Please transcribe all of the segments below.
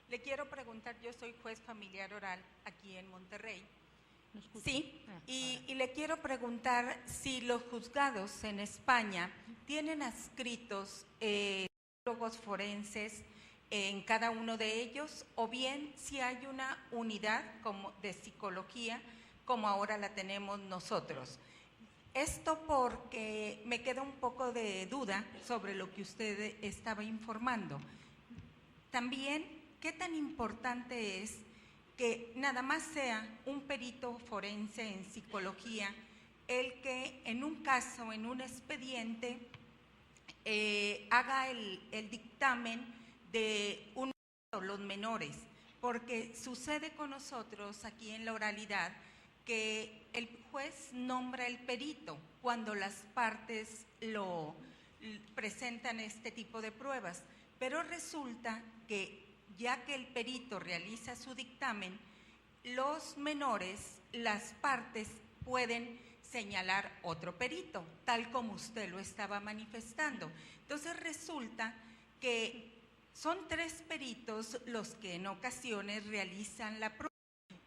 Le quiero preguntar, yo soy juez familiar oral aquí en Monterrey. ¿Me escucha? Sí, y le quiero preguntar si los juzgados en España tienen adscritos psicólogos forenses en cada uno de ellos, o bien si hay una unidad como de psicología como ahora la tenemos nosotros. Esto porque me queda un poco de duda sobre lo que usted estaba informando. También, ¿qué tan importante es que nada más sea un perito forense en psicología el que en un caso, en un expediente, haga el dictamen de los menores? Porque sucede con nosotros aquí en la oralidad que el juez nombra el perito cuando las partes lo presentan este tipo de pruebas, pero resulta que ya que el perito realiza su dictamen, los menores, las partes pueden señalar otro perito, tal como usted lo estaba manifestando. Entonces resulta que son 3 peritos los que en ocasiones realizan la prueba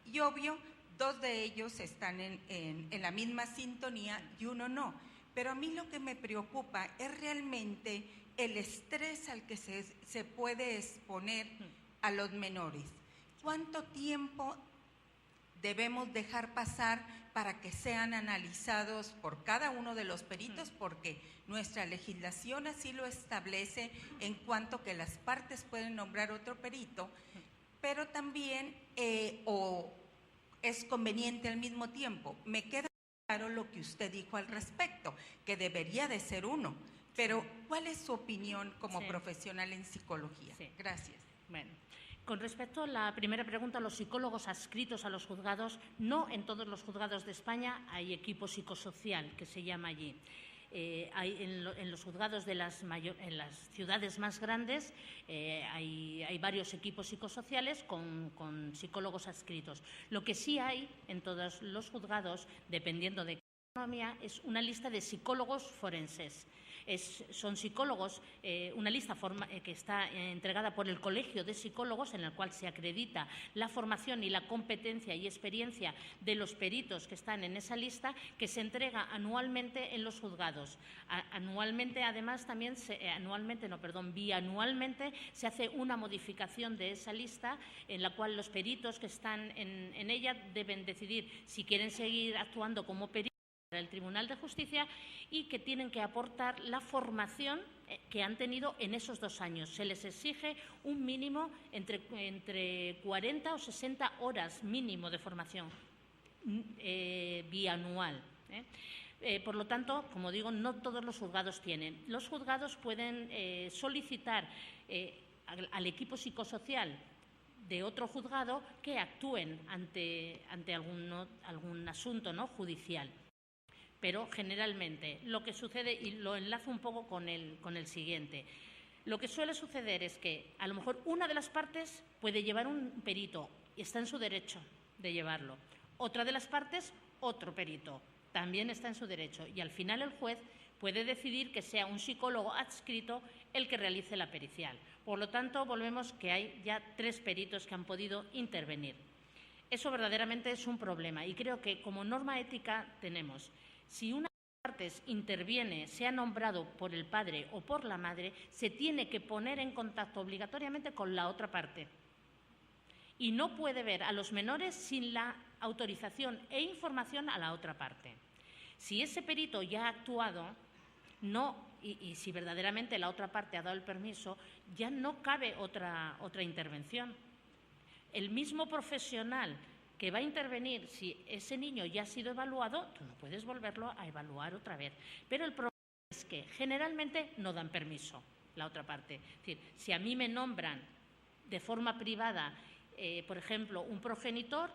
y obvio, 2 de ellos están en la misma sintonía y uno no. Pero a mí lo que me preocupa es realmente el estrés al que se puede exponer a los menores. ¿Cuánto tiempo debemos dejar pasar para que sean analizados por cada uno de los peritos? Porque nuestra legislación así lo establece en cuanto que las partes pueden nombrar otro perito, pero también es conveniente al mismo tiempo. Me queda claro lo que usted dijo al respecto, que debería de ser uno, pero ¿cuál es su opinión como profesional en psicología? Gracias. Bueno, con respecto a la primera pregunta, los psicólogos adscritos a los juzgados, no en todos los juzgados de España hay equipo psicosocial, que se llama allí. En los juzgados en las ciudades más grandes hay varios equipos psicosociales con psicólogos adscritos. Lo que sí hay en todos los juzgados, dependiendo de qué autonomía, es una lista de psicólogos forenses. Son psicólogos, una lista que está entregada por el Colegio de Psicólogos, en la cual se acredita la formación y la competencia y experiencia de los peritos que están en esa lista, que se entrega anualmente en los juzgados. Anualmente, además, también bianualmente se hace una modificación de esa lista, en la cual los peritos que están en ella deben decidir si quieren seguir actuando como peritos para el Tribunal de Justicia y que tienen que aportar la formación que han tenido en esos 2 años. Se les exige un mínimo entre 40 o 60 horas mínimo de formación bianual. Por lo tanto, como digo, no todos los juzgados tienen. Los juzgados pueden solicitar al equipo psicosocial de otro juzgado que actúen ante algún asunto, ¿no?, judicial. Pero generalmente lo que sucede, y lo enlazo un poco con el siguiente, lo que suele suceder es que a lo mejor una de las partes puede llevar un perito y está en su derecho de llevarlo. Otra de las partes, otro perito, también está en su derecho. Y al final el juez puede decidir que sea un psicólogo adscrito el que realice la pericial. Por lo tanto, volvemos que hay ya 3 peritos que han podido intervenir. Eso verdaderamente es un problema y creo que como norma ética tenemos, si una de las partes interviene, sea nombrado por el padre o por la madre, se tiene que poner en contacto obligatoriamente con la otra parte. Y no puede ver a los menores sin la autorización e información a la otra parte. Si ese perito ya ha actuado, y si verdaderamente la otra parte ha dado el permiso, ya no cabe otra intervención. El mismo profesional que va a intervenir, si ese niño ya ha sido evaluado, tú no puedes volverlo a evaluar otra vez. Pero el problema es que generalmente no dan permiso la otra parte. Es decir, si a mí me nombran de forma privada, por ejemplo, un progenitor,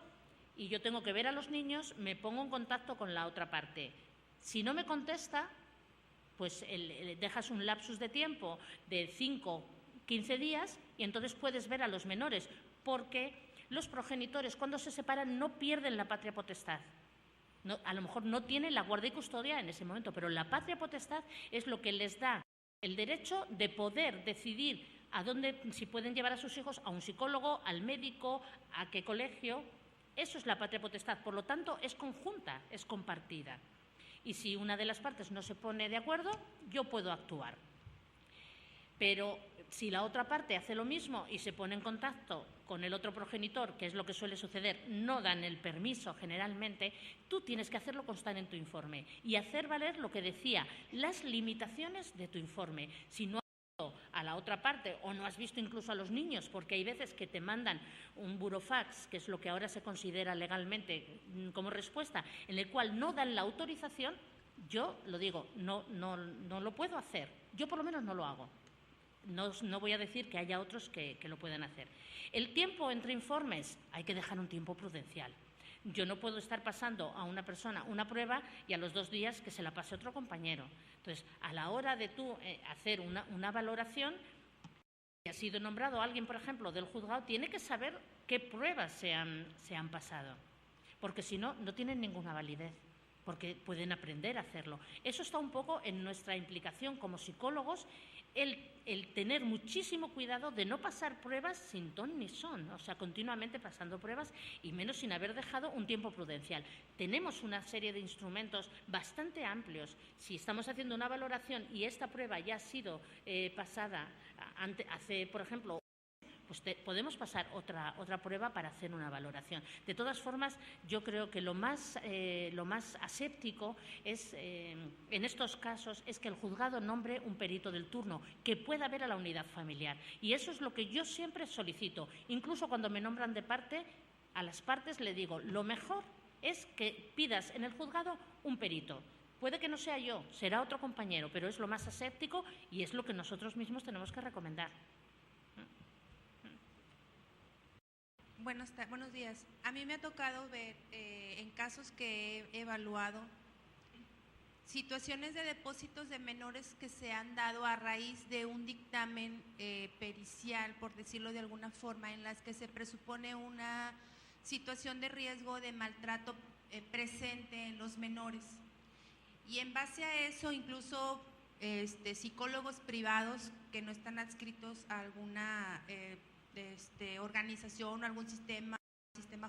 y yo tengo que ver a los niños, me pongo en contacto con la otra parte. Si no me contesta, pues dejas un lapsus de tiempo de 5, 15 días y entonces puedes ver a los menores, porque los progenitores, cuando se separan, no pierden la patria potestad. No, a lo mejor no tienen la guardia y custodia en ese momento, pero la patria potestad es lo que les da el derecho de poder decidir a dónde, si pueden llevar a sus hijos a un psicólogo, al médico, a qué colegio. Eso es la patria potestad. Por lo tanto, es conjunta, es compartida. Y si una de las partes no se pone de acuerdo, yo puedo actuar. Pero si la otra parte hace lo mismo y se pone en contacto con el otro progenitor, que es lo que suele suceder, no dan el permiso generalmente, tú tienes que hacerlo constar en tu informe y hacer valer lo que decía, las limitaciones de tu informe. Si no has visto a la otra parte o no has visto incluso a los niños, porque hay veces que te mandan un burofax, que es lo que ahora se considera legalmente como respuesta, en el cual no dan la autorización, yo lo digo, no lo puedo hacer. Yo por lo menos no lo hago. No voy a decir que haya otros que lo puedan hacer. El tiempo entre informes, hay que dejar un tiempo prudencial. Yo no puedo estar pasando a una persona una prueba y a los 2 días que se la pase otro compañero. Entonces, a la hora de tú hacer una valoración, si ha sido nombrado alguien, por ejemplo, del juzgado, tiene que saber qué pruebas se han pasado, porque si no, no tienen ninguna validez, porque pueden aprender a hacerlo. Eso está un poco en nuestra implicación como psicólogos, el tener muchísimo cuidado de no pasar pruebas sin ton ni son, o sea, continuamente pasando pruebas y menos sin haber dejado un tiempo prudencial. Tenemos una serie de instrumentos bastante amplios. Si estamos haciendo una valoración y esta prueba ya ha sido pasada hace, por ejemplo, pues podemos pasar otra prueba para hacer una valoración. De todas formas, yo creo que lo más aséptico es, en estos casos, es que el juzgado nombre un perito del turno que pueda ver a la unidad familiar. Y eso es lo que yo siempre solicito. Incluso cuando me nombran de parte, a las partes le digo, lo mejor es que pidas en el juzgado un perito. Puede que no sea yo, será otro compañero, pero es lo más aséptico y es lo que nosotros mismos tenemos que recomendar. Buenos días. A mí me ha tocado ver en casos que he evaluado situaciones de depósitos de menores que se han dado a raíz de un dictamen pericial, por decirlo de alguna forma, en las que se presupone una situación de riesgo de maltrato presente en los menores. Y en base a eso, incluso psicólogos privados que no están adscritos a alguna organización o algún sistema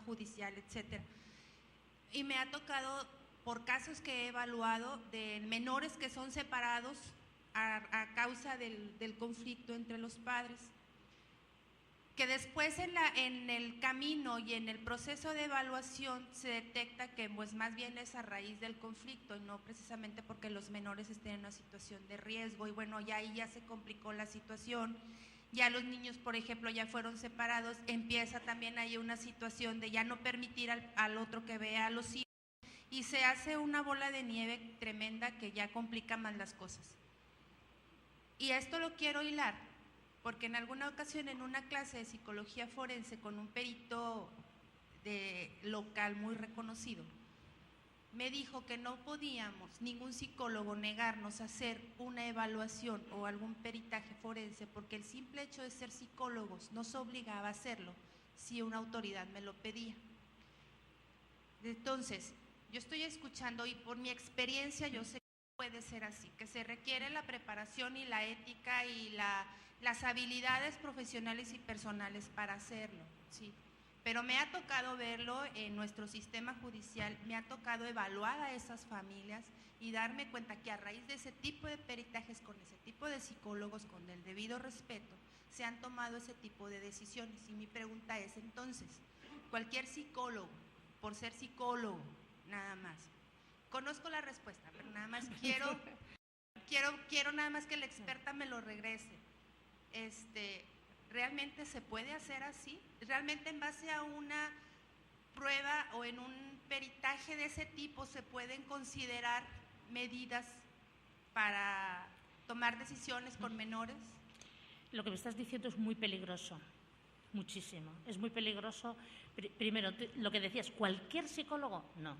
judicial, etcétera. Y me ha tocado, por casos que he evaluado, de menores que son separados a causa del conflicto entre los padres, que después en el camino y en el proceso de evaluación se detecta que pues más bien es a raíz del conflicto y no precisamente porque los menores estén en una situación de riesgo. Y bueno, ya ahí ya se complicó la situación. Ya los niños, por ejemplo, ya fueron separados, empieza también ahí una situación de ya no permitir al otro que vea a los hijos y se hace una bola de nieve tremenda que ya complica más las cosas. Y esto lo quiero hilar, porque en alguna ocasión en una clase de psicología forense con un perito local muy reconocido, me dijo que no podíamos, ningún psicólogo, negarnos a hacer una evaluación o algún peritaje forense porque el simple hecho de ser psicólogos nos obligaba a hacerlo si una autoridad me lo pedía. Entonces, yo estoy escuchando y por mi experiencia yo sé que puede ser así, que se requiere la preparación y la ética y las habilidades profesionales y personales para hacerlo, ¿sí? Pero me ha tocado verlo en nuestro sistema judicial, me ha tocado evaluar a esas familias y darme cuenta que a raíz de ese tipo de peritajes, con ese tipo de psicólogos, con el debido respeto, se han tomado ese tipo de decisiones. Y mi pregunta es entonces, cualquier psicólogo, por ser psicólogo, nada más, conozco la respuesta, pero nada más quiero nada más que la experta me lo regrese. ¿Realmente se puede hacer así? ¿Realmente en base a una prueba o en un peritaje de ese tipo se pueden considerar medidas para tomar decisiones con menores? Lo que me estás diciendo es muy peligroso, muchísimo. Es muy peligroso. Primero, lo que decías, ¿cualquier psicólogo? No.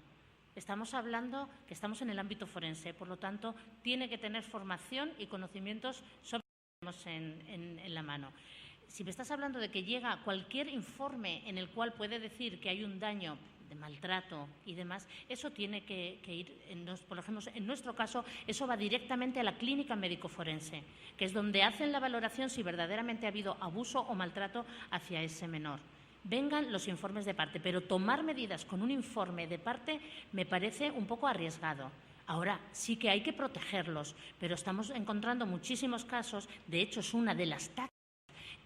Estamos hablando que estamos en el ámbito forense, por lo tanto, tiene que tener formación y conocimientos sobre lo que tenemos en la mano. Si me estás hablando de que llega cualquier informe en el cual puede decir que hay un daño de maltrato y demás, eso tiene que ir, por ejemplo, en nuestro caso, eso va directamente a la clínica médico-forense, que es donde hacen la valoración si verdaderamente ha habido abuso o maltrato hacia ese menor. Vengan los informes de parte, pero tomar medidas con un informe de parte me parece un poco arriesgado. Ahora, sí que hay que protegerlos, pero estamos encontrando muchísimos casos, de hecho es una de las tácticas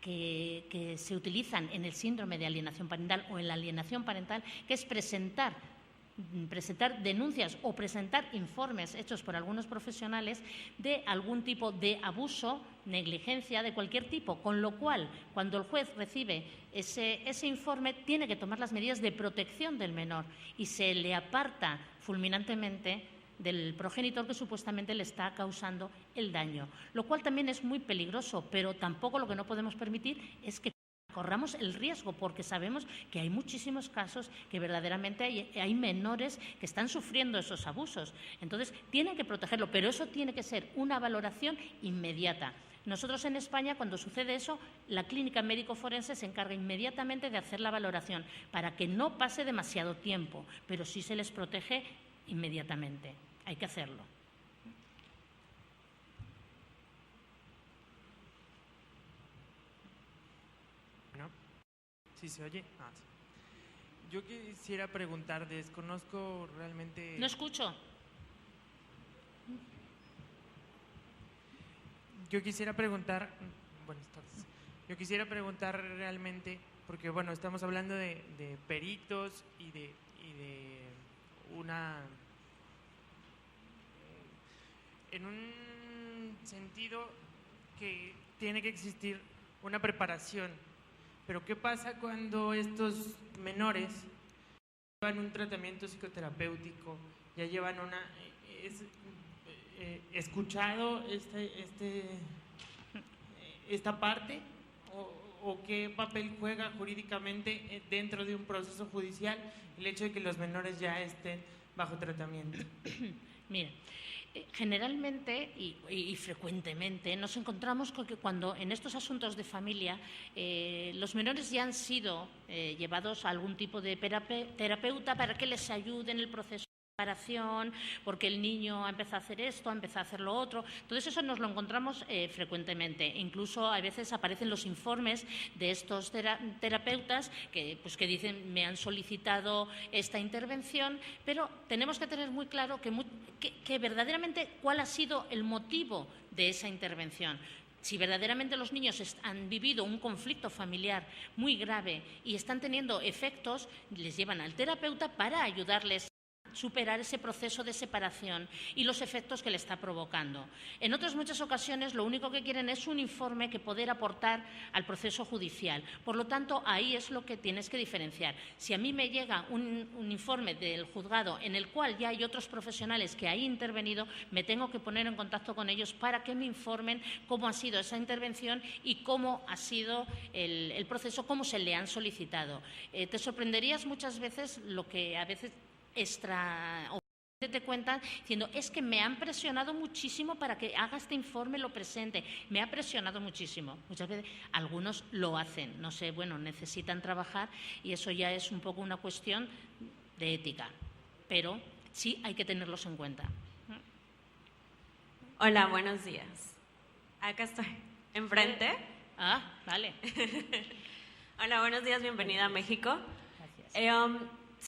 que se utilizan en el síndrome de alienación parental o en la alienación parental, que es presentar denuncias o presentar informes hechos por algunos profesionales de algún tipo de abuso, negligencia de cualquier tipo, con lo cual, cuando el juez recibe ese informe, tiene que tomar las medidas de protección del menor y se le aparta fulminantemente del progenitor que supuestamente le está causando el daño, lo cual también es muy peligroso, pero tampoco lo que no podemos permitir es que corramos el riesgo, porque sabemos que hay muchísimos casos que verdaderamente hay menores que están sufriendo esos abusos. Entonces, tienen que protegerlo, pero eso tiene que ser una valoración inmediata. Nosotros en España, cuando sucede eso, la clínica médico-forense se encarga inmediatamente de hacer la valoración para que no pase demasiado tiempo, pero sí se les protege inmediatamente. Hay que hacerlo. ¿No? ¿Sí se oye? Sí. Yo quisiera preguntar, desconozco realmente… No escucho. Yo quisiera preguntar… Buenas tardes. Yo quisiera preguntar realmente, porque bueno, estamos hablando de peritos y de una… En un sentido que tiene que existir una preparación. Pero ¿qué pasa cuando estos menores llevan un tratamiento psicoterapéutico, ya llevan escuchado esta parte? ¿O qué papel juega jurídicamente dentro de un proceso judicial el hecho de que los menores ya estén bajo tratamiento? Mira, generalmente y frecuentemente nos encontramos con que cuando en estos asuntos de familia los menores ya han sido llevados a algún tipo de terapeuta para que les ayude en el proceso de separación, porque el niño ha empezado a hacer esto, ha empezado a hacer lo otro. Entonces eso nos lo encontramos frecuentemente. Incluso a veces aparecen los informes de estos terapeutas que dicen me han solicitado esta intervención, pero tenemos que tener muy claro que verdaderamente cuál ha sido el motivo de esa intervención. Si verdaderamente los niños han vivido un conflicto familiar muy grave y están teniendo efectos, les llevan al terapeuta para ayudarles superar ese proceso de separación y los efectos que le está provocando. En otras muchas ocasiones lo único que quieren es un informe que poder aportar al proceso judicial. Por lo tanto, ahí es lo que tienes que diferenciar. Si a mí me llega un informe del juzgado en el cual ya hay otros profesionales que han intervenido, me tengo que poner en contacto con ellos para que me informen cómo ha sido esa intervención y cómo ha sido el proceso, cómo se le han solicitado. Te sorprenderías muchas veces lo que a veces te cuentan diciendo es que me han presionado muchísimo para que haga este informe, lo presente, me ha presionado muchísimo. Muchas veces algunos lo hacen, no sé, bueno, necesitan trabajar y eso ya es un poco una cuestión de ética, pero sí hay que tenerlos en cuenta. Hola, buenos días. Acá estoy, enfrente. Ah, vale. Hola, buenos días, bienvenida a México. Gracias.